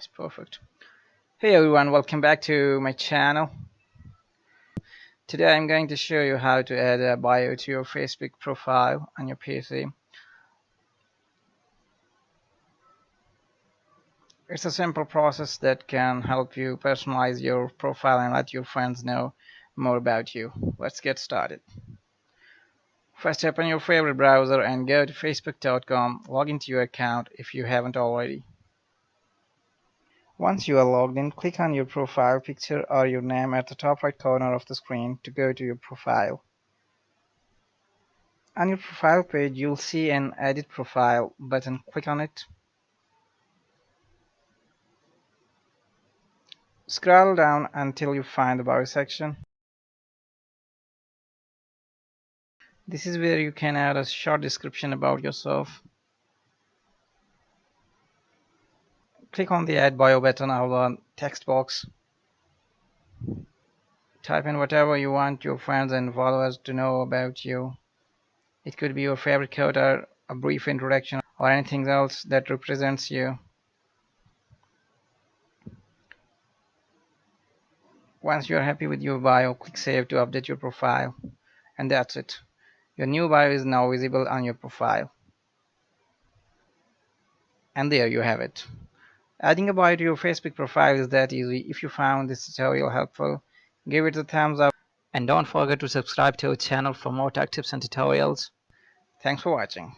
It's perfect. Hey everyone, welcome back to my channel. Today I'm going to show you how to add a bio to your Facebook profile on your PC. It's a simple process that can help you personalize your profile and let your friends know more about you. Let's get started. First, open your favorite browser and go to facebook.com. Log into your account if you haven't already. Once you are logged in, click on your profile picture or your name at the top right corner of the screen to go to your profile. On your profile page, you'll see an Edit Profile button. Click on it. Scroll down until you find the Bio section. This is where you can add a short description about yourself. Click on the Add Bio button of the text box. Type in whatever you want your friends and followers to know about you. It could be your favorite quote or a brief introduction or anything else that represents you. Once you are happy with your bio, click Save to update your profile. And that's it. Your new bio is now visible on your profile. And there you have it. Adding a bio to your Facebook profile is that easy. If you found this tutorial helpful, give it a thumbs up and don't forget to subscribe to our channel for more tech tips and tutorials. Thanks for watching.